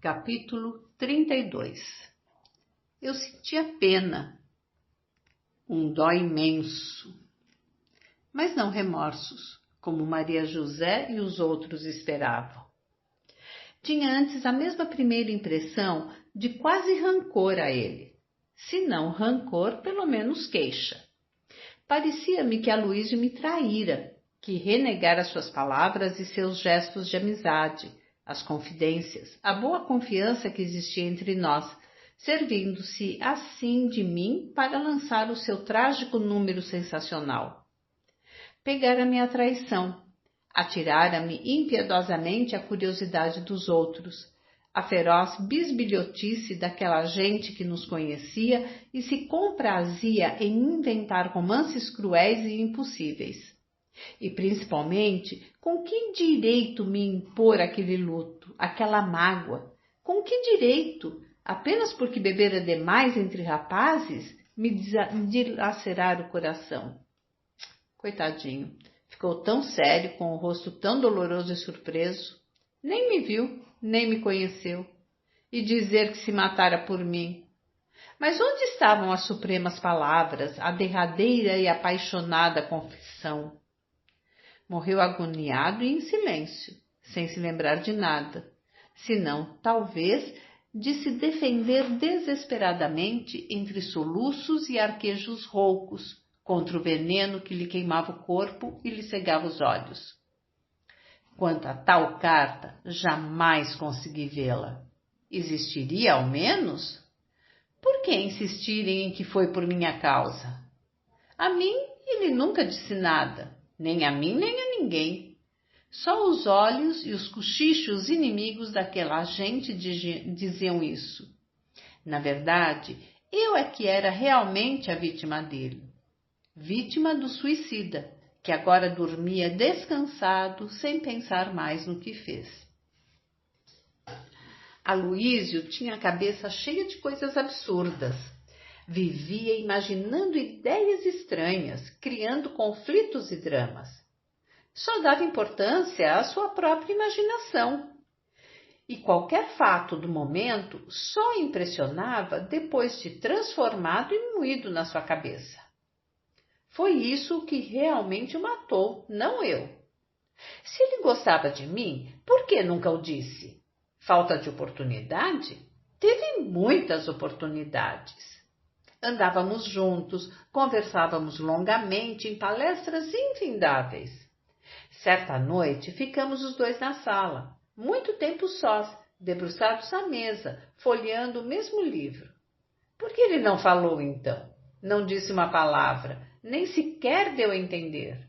Capítulo 32. Eu sentia pena, um dó imenso, mas não remorsos, como Maria José e os outros esperavam. Tinha antes a mesma primeira impressão de quase rancor a ele. Se não rancor, pelo menos queixa. Parecia-me que Aloísio me traíra, que renegara suas palavras e seus gestos de amizade, as confidências, a boa confiança que existia entre nós, servindo-se assim de mim para lançar o seu trágico número sensacional. Pegara-me a traição, atirara-me impiedosamente a curiosidade dos outros, a feroz bisbilhotice daquela gente que nos conhecia e se comprazia em inventar romances cruéis e impossíveis. E principalmente, com que direito me impor aquele luto, aquela mágoa? Com que direito, apenas porque bebera demais entre rapazes, me dilacerar o coração? Coitadinho, ficou tão sério, com o rosto tão doloroso e surpreso. Nem me viu, nem me conheceu. E dizer que se matara por mim. Mas onde estavam as supremas palavras, a derradeira e apaixonada confissão? Morreu agoniado e em silêncio, sem se lembrar de nada, senão, talvez, de se defender desesperadamente entre soluços e arquejos roucos, contra o veneno que lhe queimava o corpo e lhe cegava os olhos. Quanto a tal carta, jamais consegui vê-la. Existiria, ao menos? Por que insistirem em que foi por minha causa? A mim ele nunca disse nada, nem a mim nem a ninguém. Só os olhos e os cochichos inimigos daquela gente diziam isso. Na verdade, eu é que era realmente a vítima dele. Vítima do suicida, que agora dormia descansado, sem pensar mais no que fez. Aloísio tinha a cabeça cheia de coisas absurdas. Vivia imaginando ideias estranhas, criando conflitos e dramas. Só dava importância à sua própria imaginação. E qualquer fato do momento só impressionava depois de transformado e moído na sua cabeça. Foi isso que realmente o matou, não eu. Se ele gostava de mim, por que nunca o disse? Falta de oportunidade? Teve muitas oportunidades. Andávamos juntos, conversávamos longamente em palestras infindáveis. Certa noite ficamos os dois na sala, muito tempo sós, debruçados à mesa, folheando o mesmo livro. Por que ele não falou então? Não disse uma palavra, nem sequer deu a entender.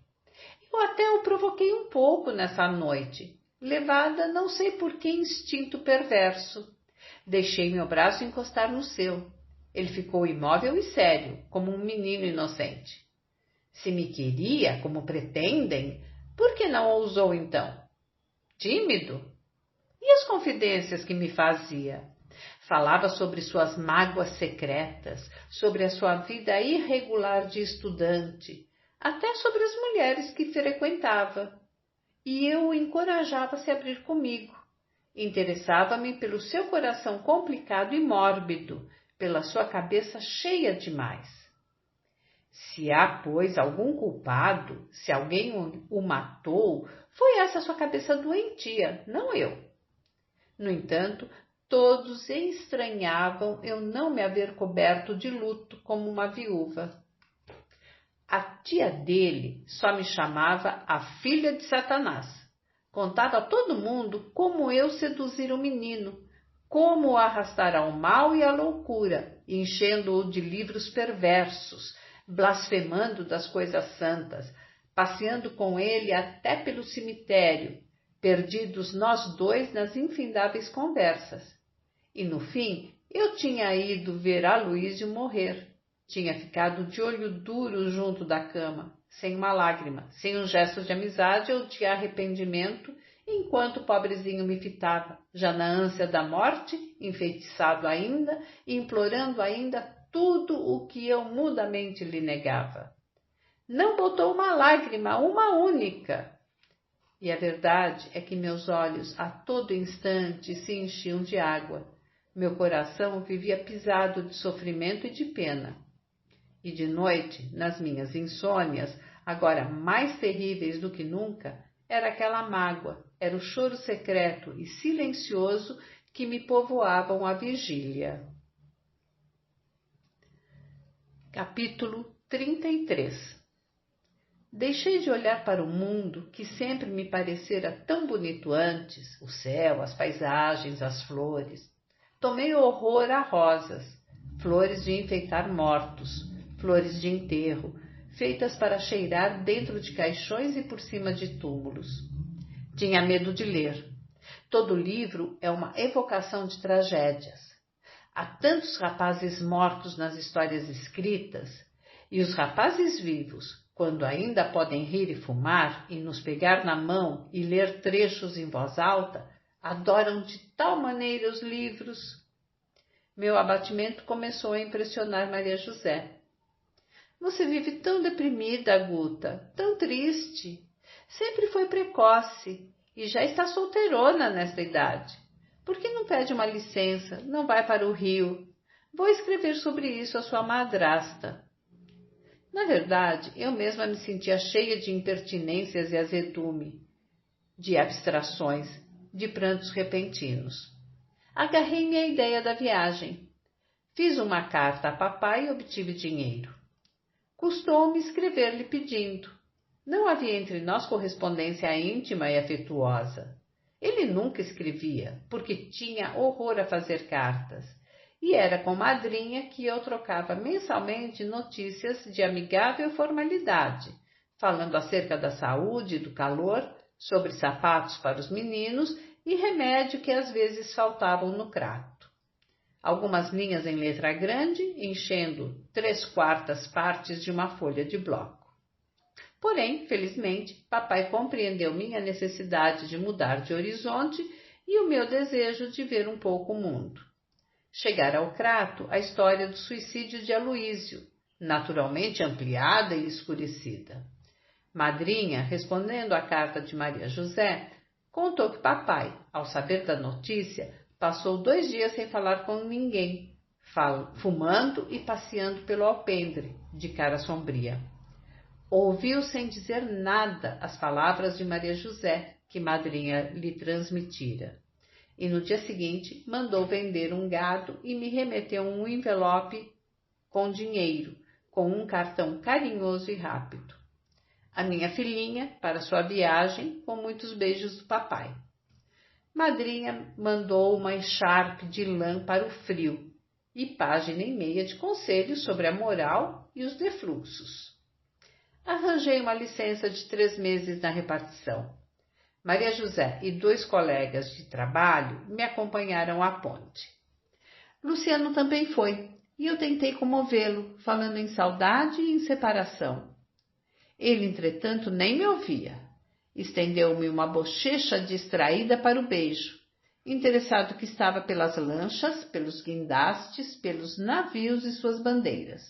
Eu até o provoquei um pouco nessa noite, levada não sei por que instinto perverso. Deixei meu braço encostar no seu. Ele ficou imóvel e sério, como um menino inocente. Se me queria, como pretendem, por que não ousou então? Tímido? E as confidências que me fazia? Falava sobre suas mágoas secretas, sobre a sua vida irregular de estudante, até sobre as mulheres que frequentava. E eu o encorajava a se abrir comigo. Interessava-me pelo seu coração complicado e mórbido, pela sua cabeça cheia demais. Se há, pois, algum culpado, se alguém o matou, foi essa sua cabeça doentia, não eu. No entanto, todos estranhavam eu não me haver coberto de luto como uma viúva. A tia dele só me chamava a filha de Satanás. Contava a todo mundo como eu seduzir o menino, como o arrastar ao mal e à loucura, enchendo-o de livros perversos, blasfemando das coisas santas, passeando com ele até pelo cemitério, perdidos nós dois nas infindáveis conversas. E no fim, eu tinha ido ver Aloísio morrer. Tinha ficado de olho duro junto da cama, sem uma lágrima, sem um gesto de amizade ou de arrependimento, enquanto o pobrezinho me fitava, já na ânsia da morte, enfeitiçado ainda, implorando ainda tudo o que eu mudamente lhe negava. Não botou uma lágrima, uma única. E a verdade é que meus olhos a todo instante se enchiam de água. Meu coração vivia pisado de sofrimento e de pena. E de noite, nas minhas insônias, agora mais terríveis do que nunca, era aquela mágoa, era o choro secreto e silencioso que me povoavam a vigília. Capítulo 33. Deixei de olhar para o mundo que sempre me parecera tão bonito antes, o céu, as paisagens, as flores. Tomei horror a rosas, flores de enfeitar mortos, flores de enterro, feitas para cheirar dentro de caixões e por cima de túmulos. Tinha medo de ler. Todo livro é uma evocação de tragédias. Há tantos rapazes mortos nas histórias escritas, e os rapazes vivos, quando ainda podem rir e fumar, e nos pegar na mão e ler trechos em voz alta, adoram de tal maneira os livros. Meu abatimento começou a impressionar Maria José. Você vive tão deprimida, Guta, tão triste. Sempre foi precoce e já está solteirona nesta idade. Por que não pede uma licença, não vai para o Rio? Vou escrever sobre isso à sua madrasta. Na verdade, eu mesma me sentia cheia de impertinências e azedume, de abstrações, de prantos repentinos. Agarrei-me à ideia da viagem. Fiz uma carta a papai e obtive dinheiro. Custou-me escrever-lhe pedindo. Não havia entre nós correspondência íntima e afetuosa. Ele nunca escrevia, porque tinha horror a fazer cartas, e era com madrinha que eu trocava mensalmente notícias de amigável formalidade, falando acerca da saúde e do calor, sobre sapatos para os meninos e remédio que às vezes faltavam no crato. Algumas linhas em letra grande, enchendo 3/4 partes de uma folha de bloco. Porém, felizmente, papai compreendeu minha necessidade de mudar de horizonte e o meu desejo de ver um pouco o mundo. Chegara ao crato a história do suicídio de Aloísio, naturalmente ampliada e escurecida. Madrinha, respondendo à carta de Maria José, contou que papai, ao saber da notícia, passou 2 dias sem falar com ninguém, fumando e passeando pelo alpendre, de cara sombria. Ouviu sem dizer nada as palavras de Maria José, que madrinha lhe transmitira. E no dia seguinte mandou vender um gado e me remeteu um envelope com dinheiro, com um cartão carinhoso e rápido. A minha filhinha, para sua viagem, com muitos beijos do papai. Madrinha mandou uma echarpe de lã para o frio e página e meia de conselhos sobre a moral e os defluxos. Arranjei uma licença de 3 meses na repartição. Maria José e 2 colegas de trabalho me acompanharam à ponte. Luciano também foi, e eu tentei comovê-lo, falando em saudade e em separação. Ele, entretanto, nem me ouvia. Estendeu-me uma bochecha distraída para o beijo, interessado que estava pelas lanchas, pelos guindastes, pelos navios e suas bandeiras.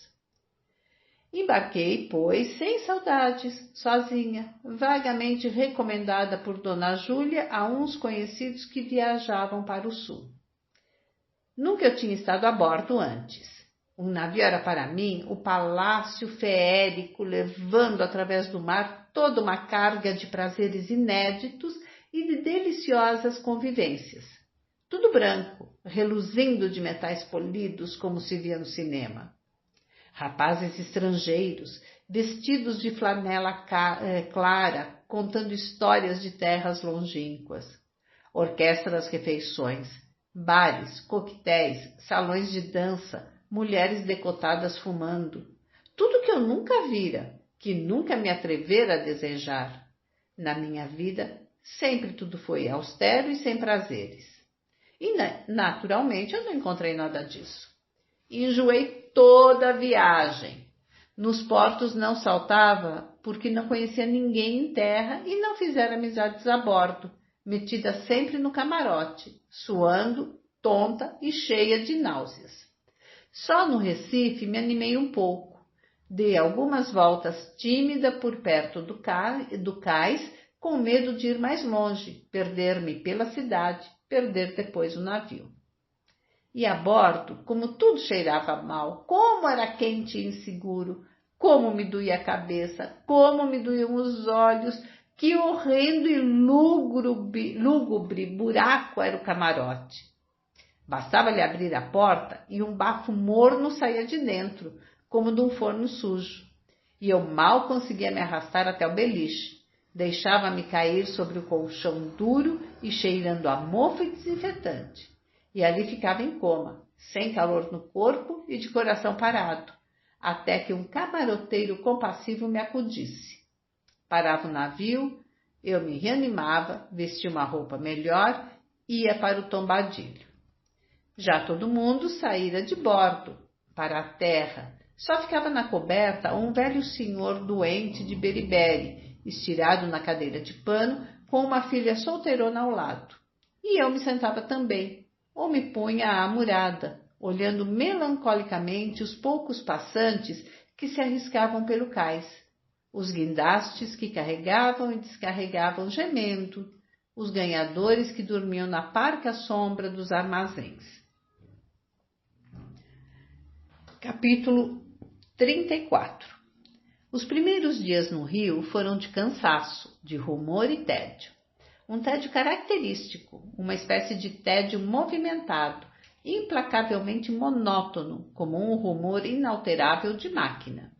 Embarquei, pois, sem saudades, sozinha, vagamente recomendada por Dona Júlia a uns conhecidos que viajavam para o sul. Nunca eu tinha estado a bordo antes. Um navio era para mim o palácio feérico, levando através do mar toda uma carga de prazeres inéditos e de deliciosas convivências. Tudo branco, reluzindo de metais polidos como se via no cinema. Rapazes estrangeiros, vestidos de flanela clara, contando histórias de terras longínquas. Orquestras refeições, bares, coquetéis, salões de dança, mulheres decotadas fumando. Tudo que eu nunca vira, que nunca me atrevera a desejar. Na minha vida, sempre tudo foi austero e sem prazeres. E, naturalmente, eu não encontrei nada disso. Enjoei toda a viagem. Nos portos não saltava porque não conhecia ninguém em terra e não fizera amizades a bordo, metida sempre no camarote, suando, tonta e cheia de náuseas. Só no Recife me animei um pouco. Dei algumas voltas tímida por perto do cais, com medo de ir mais longe, perder-me pela cidade, perder depois o navio. E a bordo, como tudo cheirava mal, como era quente e inseguro, como me doía a cabeça, como me doíam os olhos, que horrendo e lúgubre buraco era o camarote. Bastava-lhe abrir a porta e um bafo morno saía de dentro, como de um forno sujo. E eu mal conseguia me arrastar até o beliche. Deixava-me cair sobre o colchão duro e cheirando a mofo e desinfetante. E ali ficava em coma, sem calor no corpo e de coração parado, até que um camaroteiro compassivo me acudisse. Parava o navio, eu me reanimava, vestia uma roupa melhor e ia para o tombadilho. Já todo mundo saíra de bordo, para a terra. Só ficava na coberta um velho senhor doente de beriberi, estirado na cadeira de pano, com uma filha solteirona ao lado. E eu me sentava também, ou me punha à murada, olhando melancolicamente os poucos passantes que se arriscavam pelo cais, os guindastes que carregavam e descarregavam gemendo, os ganhadores que dormiam na parca sombra dos armazéns. Capítulo 34. Os primeiros dias no Rio foram de cansaço, de rumor e tédio. Um tédio característico, uma espécie de tédio movimentado, implacavelmente monótono, como um rumor inalterável de máquina.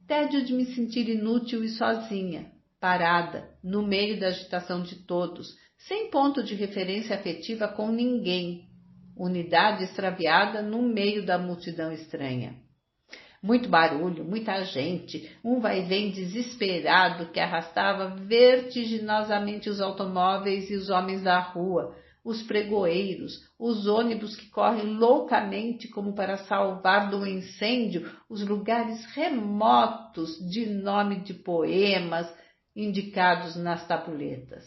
Tédio de me sentir inútil e sozinha, parada, no meio da agitação de todos, sem ponto de referência afetiva com ninguém, unidade extraviada no meio da multidão estranha. Muito barulho, muita gente, um vai-vem desesperado que arrastava vertiginosamente os automóveis e os homens da rua, os pregoeiros, os ônibus que correm loucamente como para salvar do incêndio os lugares remotos de nome de poemas indicados nas tabuletas.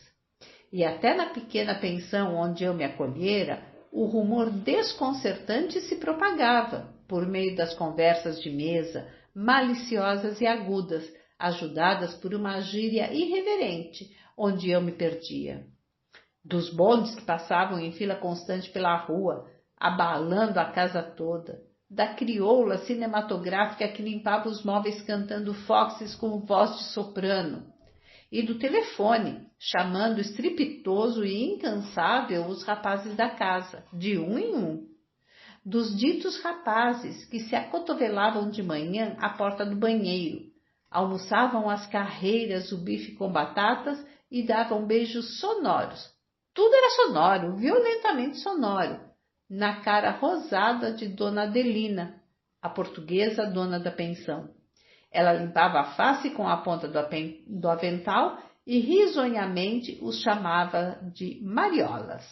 E até na pequena pensão onde eu me acolhera, o rumor desconcertante se propagava por meio das conversas de mesa, maliciosas e agudas, ajudadas por uma gíria irreverente, onde eu me perdia. Dos bondes que passavam em fila constante pela rua, abalando a casa toda, da crioula cinematográfica que limpava os móveis cantando foxes com voz de soprano, e do telefone, chamando estrepitoso e incansável os rapazes da casa, de um em um. Dos ditos rapazes que se acotovelavam de manhã à porta do banheiro, almoçavam às carreiras o bife com batatas e davam beijos sonoros. Tudo era sonoro, violentamente sonoro, na cara rosada de Dona Adelina, a portuguesa dona da pensão. Ela limpava a face com a ponta do avental e risonhamente os chamava de mariolas.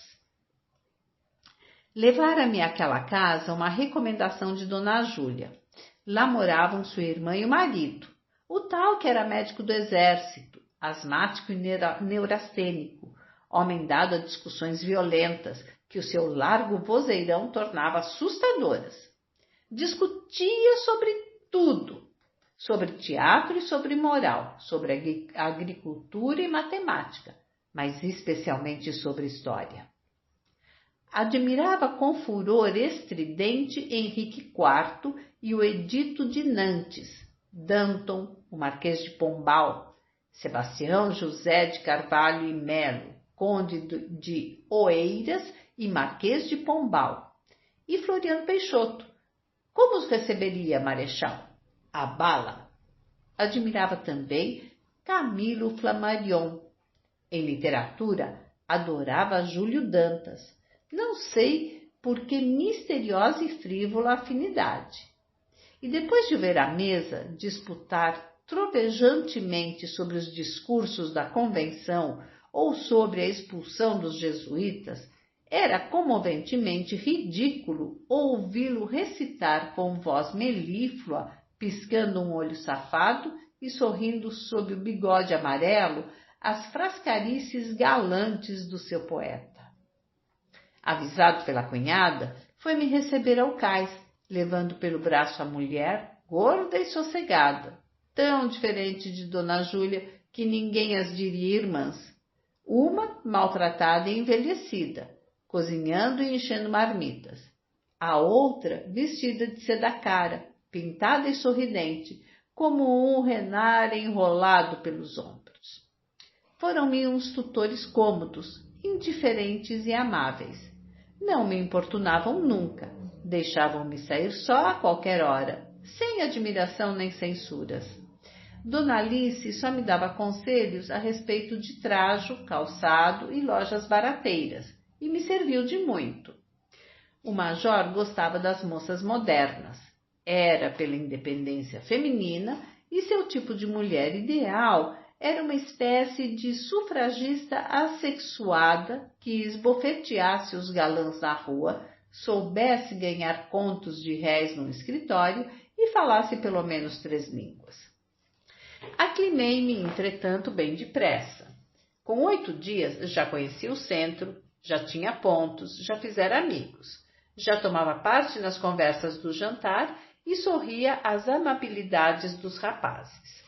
Levara-me àquela casa uma recomendação de Dona Júlia. Lá moravam sua irmã e o marido, o tal que era médico do exército, asmático e neurastênico, homem dado a discussões violentas, que o seu largo vozeirão tornava assustadoras. Discutia sobre tudo, sobre teatro e sobre moral, sobre agricultura e matemática, mas especialmente sobre história. Admirava com furor estridente Henrique IV e o Edito de Nantes, Danton, o Marquês de Pombal, Sebastião José de Carvalho e Melo, Conde de Oeiras e Marquês de Pombal, e Floriano Peixoto. Como os receberia, Marechal? A bala. Admirava também Camilo Flammarion. Em literatura, adorava Júlio Dantas. Não sei por que misteriosa e frívola afinidade. E depois de ver a mesa disputar trovejantemente sobre os discursos da Convenção ou sobre a expulsão dos jesuítas, era comoventemente ridículo ouvi-lo recitar com voz melíflua, piscando um olho safado e sorrindo sob o bigode amarelo, as frascarices galantes do seu poeta. Avisado pela cunhada, foi-me receber ao cais, levando pelo braço a mulher, gorda e sossegada, tão diferente de Dona Júlia que ninguém as diria irmãs. Uma maltratada e envelhecida, cozinhando e enchendo marmitas. A outra vestida de seda cara, pintada e sorridente, como um renar enrolado pelos ombros. Foram-me uns tutores cômodos, indiferentes e amáveis. Não me importunavam nunca, deixavam-me sair só a qualquer hora, sem admiração nem censuras. Dona Alice só me dava conselhos a respeito de trajo, calçado e lojas barateiras, e me serviu de muito. O major gostava das moças modernas. Era pela independência feminina e seu tipo de mulher ideal era uma espécie de sufragista assexuada que esbofeteasse os galãs na rua, soubesse ganhar contos de réis no escritório e falasse pelo menos 3 línguas. Aclimei-me, entretanto, bem depressa. Com 8 dias já conhecia o centro, já tinha pontos, já fizera amigos, já tomava parte nas conversas do jantar e sorria às amabilidades dos rapazes.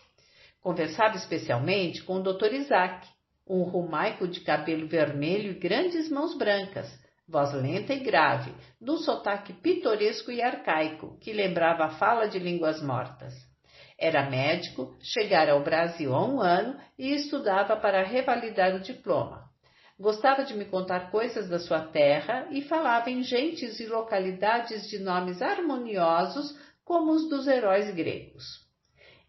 Conversava especialmente com o Dr. Isaac, um rumaico de cabelo vermelho e grandes mãos brancas, voz lenta e grave, de um sotaque pitoresco e arcaico, que lembrava a fala de línguas mortas. Era médico, chegara ao Brasil há 1 ano e estudava para revalidar o diploma. Gostava de me contar coisas da sua terra e falava em gentes e localidades de nomes harmoniosos como os dos heróis gregos.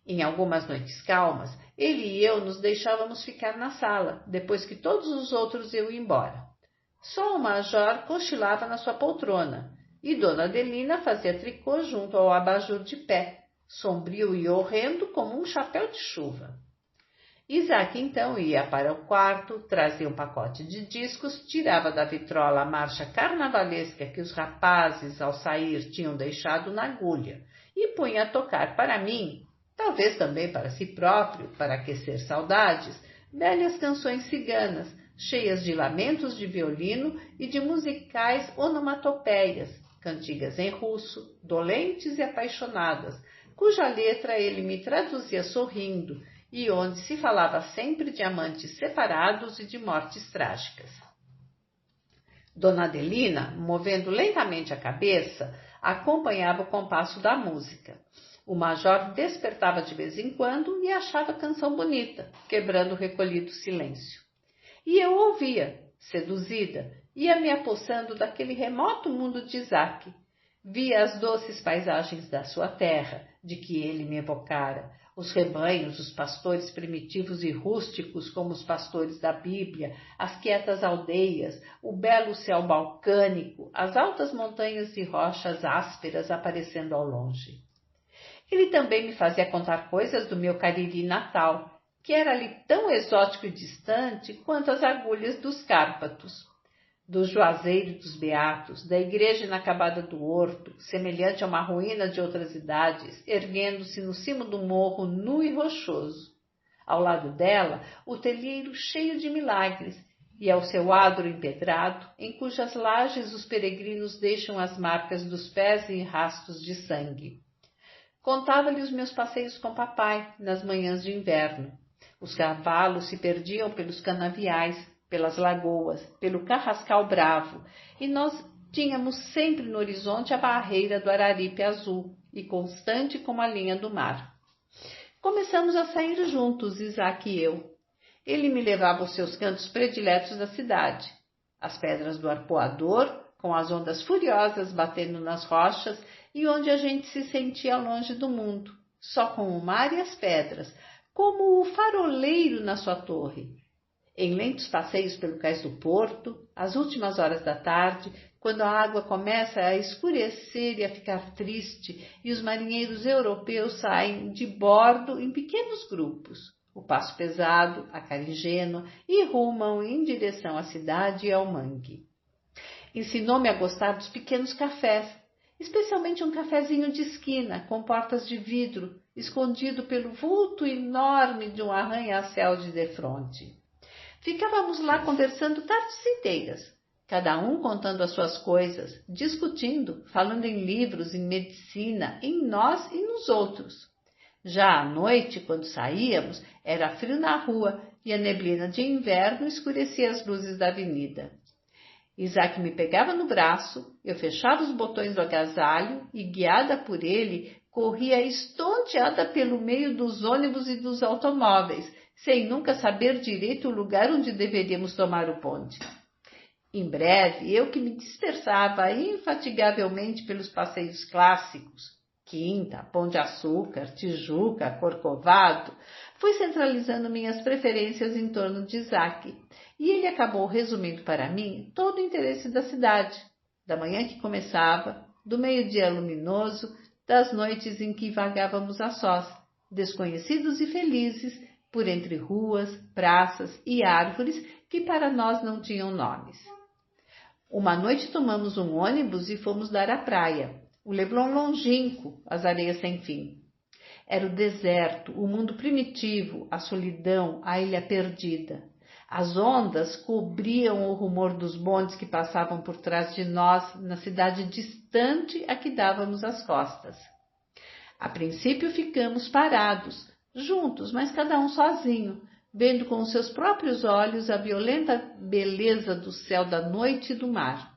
Em algumas noites calmas, ele e eu nos deixávamos ficar na sala, depois que todos os outros iam embora. Só o major cochilava na sua poltrona e Dona Adelina fazia tricô junto ao abajur de pé, sombrio e horrendo como um chapéu de chuva. Isaac então ia para o quarto, trazia um pacote de discos, tirava da vitrola a marcha carnavalesca que os rapazes, ao sair, tinham deixado na agulha e punha a tocar para mim, talvez também para si próprio, para aquecer saudades, velhas canções ciganas, cheias de lamentos de violino e de musicais onomatopeias, cantigas em russo, dolentes e apaixonadas, cuja letra ele me traduzia sorrindo e onde se falava sempre de amantes separados e de mortes trágicas. Dona Adelina, movendo lentamente a cabeça, acompanhava o compasso da música. O major despertava de vez em quando e achava a canção bonita, quebrando o recolhido silêncio. E eu ouvia, seduzida, ia me apossando daquele remoto mundo de Isaac. Via as doces paisagens da sua terra, de que ele me evocara, os rebanhos, os pastores primitivos e rústicos como os pastores da Bíblia, as quietas aldeias, o belo céu balcânico, as altas montanhas e rochas ásperas aparecendo ao longe. Ele também me fazia contar coisas do meu Cariri natal, que era ali tão exótico e distante quanto as agulhas dos Cárpatos. Do Juazeiro dos Beatos, da igreja inacabada do Horto, semelhante a uma ruína de outras idades, erguendo-se no cimo do morro nu e rochoso. Ao lado dela, o telheiro cheio de milagres, e ao seu adro empedrado, em cujas lajes os peregrinos deixam as marcas dos pés e rastros de sangue. Contava-lhe os meus passeios com papai, nas manhãs de inverno. Os cavalos se perdiam pelos canaviais, pelas lagoas, pelo carrascal bravo, e nós tínhamos sempre no horizonte a barreira do Araripe azul, e constante como a linha do mar. Começamos a sair juntos, Isaac e eu. Ele me levava aos seus cantos prediletos da cidade, as pedras do Arpoador, com as ondas furiosas batendo nas rochas, e onde a gente se sentia longe do mundo, só com o mar e as pedras, como o faroleiro na sua torre. Em lentos passeios pelo cais do porto, às últimas horas da tarde, quando a água começa a escurecer e a ficar triste, e os marinheiros europeus saem de bordo em pequenos grupos, o passo pesado, a cara ingênua, e rumam em direção à cidade e ao mangue. Ensinou-me a gostar dos pequenos cafés, especialmente um cafezinho de esquina, com portas de vidro, escondido pelo vulto enorme de um arranha-céu de defronte. Ficávamos lá conversando tardes inteiras, cada um contando as suas coisas, discutindo, falando em livros, em medicina, em nós e nos outros. Já à noite, quando saíamos, era frio na rua e a neblina de inverno escurecia as luzes da avenida. Isaac me pegava no braço, eu fechava os botões do agasalho e, guiada por ele, corria estonteada pelo meio dos ônibus e dos automóveis, sem nunca saber direito o lugar onde deveríamos tomar o bonde. Em breve, eu que me dispersava infatigavelmente pelos passeios clássicos, Quinta, Pão de Açúcar, Tijuca, Corcovado, fui centralizando minhas preferências em torno de Isaac, e ele acabou resumindo para mim todo o interesse da cidade, da manhã que começava, do meio-dia luminoso, das noites em que vagávamos a sós, desconhecidos e felizes, por entre ruas, praças e árvores que para nós não tinham nomes. Uma noite tomamos um ônibus e fomos dar à praia, o Leblon longínquo, as areias sem fim. Era o deserto, o mundo primitivo, a solidão, a ilha perdida. As ondas cobriam o rumor dos bondes que passavam por trás de nós na cidade distante a que dávamos as costas. A princípio ficamos parados, juntos, mas cada um sozinho, vendo com os seus próprios olhos a violenta beleza do céu da noite e do mar.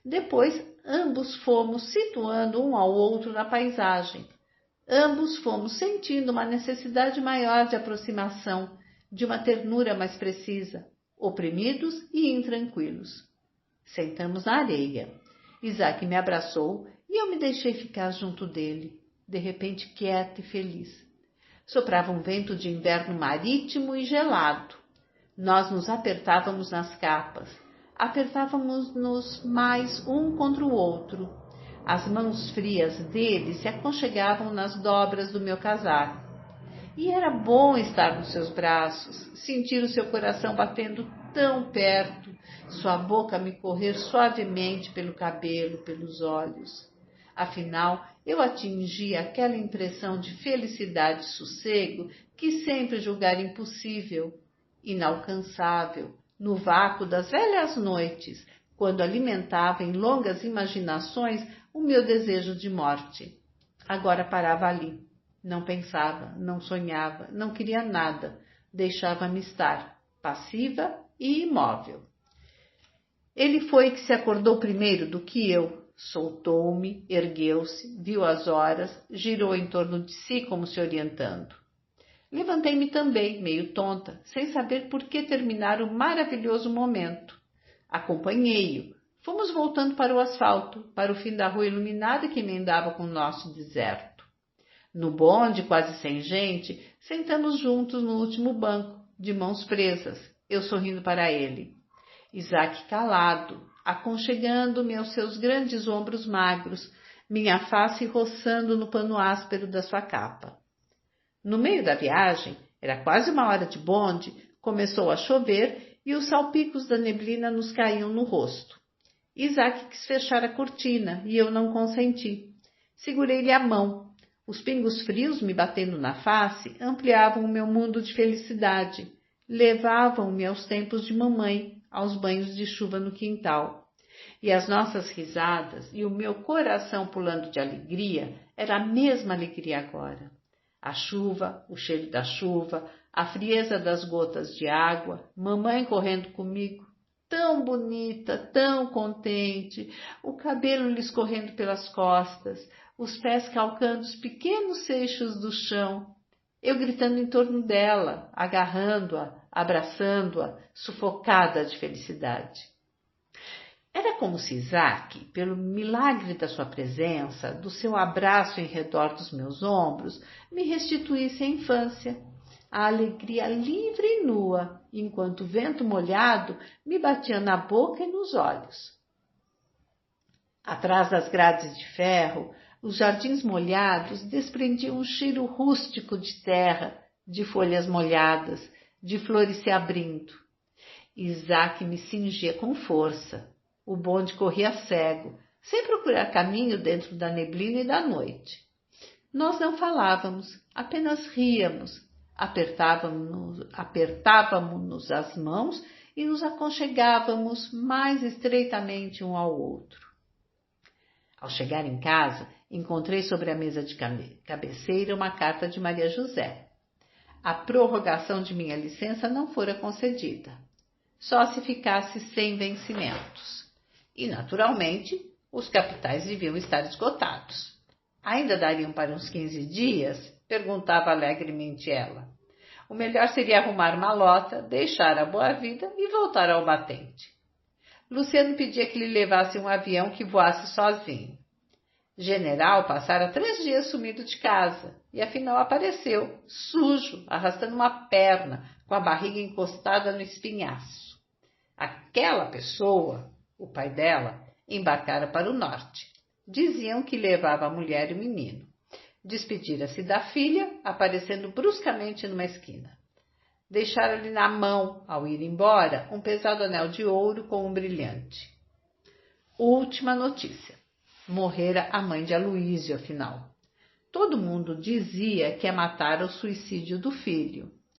Depois, ambos fomos situando um ao outro na paisagem. Ambos fomos sentindo uma necessidade maior de aproximação, de uma ternura mais precisa, oprimidos e intranquilos. Sentamos na areia. Isaac me abraçou e eu me deixei ficar junto dele, de repente quieta e feliz. Soprava um vento de inverno marítimo e gelado. Nós nos apertávamos nas capas, apertávamos-nos mais um contra o outro. As mãos frias dele se aconchegavam nas dobras do meu casaco. E era bom estar nos seus braços, sentir o seu coração batendo tão perto, sua boca me correr suavemente pelo cabelo, pelos olhos. Afinal, eu atingi aquela impressão de felicidade e sossego que sempre julgara impossível, inalcançável, no vácuo das velhas noites, quando alimentava em longas imaginações o meu desejo de morte. Agora parava ali. Não pensava, não sonhava, não queria nada. Deixava-me estar, passiva e imóvel. Ele foi que se acordou primeiro do que eu. Soltou-me, ergueu-se, viu as horas, girou em torno de si como se orientando. Levantei-me também, meio tonta, sem saber por que terminar o maravilhoso momento. Acompanhei-o. Fomos voltando para o asfalto, para o fim da rua iluminada que emendava com o nosso deserto. No bonde, quase sem gente, sentamos juntos no último banco, de mãos presas, eu sorrindo para ele. Isaac calado, aconchegando-me aos seus grandes ombros magros, minha face roçando no pano áspero da sua capa. No meio da viagem, era quase 1 hora de bonde, começou a chover e os salpicos da neblina nos caíam no rosto. Isaac quis fechar a cortina e eu não consenti. Segurei-lhe a mão. Os pingos frios me batendo na face ampliavam o meu mundo de felicidade, levavam-me aos tempos de mamãe, aos banhos de chuva no quintal. E as nossas risadas e o meu coração pulando de alegria era a mesma alegria agora. A chuva, o cheiro da chuva, a frieza das gotas de água, mamãe correndo comigo, tão bonita, tão contente, o cabelo lhe escorrendo pelas costas, os pés calcando os pequenos seixos do chão, eu gritando em torno dela, agarrando-a, abraçando-a, sufocada de felicidade. Era como se Isaac, pelo milagre da sua presença, do seu abraço em redor dos meus ombros, me restituísse a infância, a alegria livre e nua, enquanto o vento molhado me batia na boca e nos olhos. Atrás das grades de ferro, os jardins molhados desprendiam um cheiro rústico de terra, de folhas molhadas, de flores se abrindo. Isaac me cingia com força. O bonde corria cego, sem procurar caminho dentro da neblina e da noite. Nós não falávamos, apenas ríamos, apertávamos-nos as mãos e nos aconchegávamos mais estreitamente um ao outro. Ao chegar em casa, encontrei sobre a mesa de cabeceira uma carta de Maria José. A prorrogação de minha licença não fora concedida, só se ficasse sem vencimentos. E, naturalmente, os capitais deviam estar esgotados. Ainda dariam para uns 15 dias? Perguntava alegremente ela. O melhor seria arrumar malota, deixar a boa vida e voltar ao batente. Luciano pedia que lhe levasse um avião que voasse sozinho. General passara 3 dias sumido de casa e afinal apareceu, sujo, arrastando uma perna, com a barriga encostada no espinhaço. Aquela pessoa, o pai dela, embarcara para o norte. Diziam que levava a mulher e o menino. Despedira-se da filha, aparecendo bruscamente numa esquina. Deixara-lhe na mão, ao ir embora, um pesado anel de ouro com um brilhante. Última notícia. Morrera a mãe de Aloísio, afinal. Todo mundo dizia que a matara o suicídio do filho.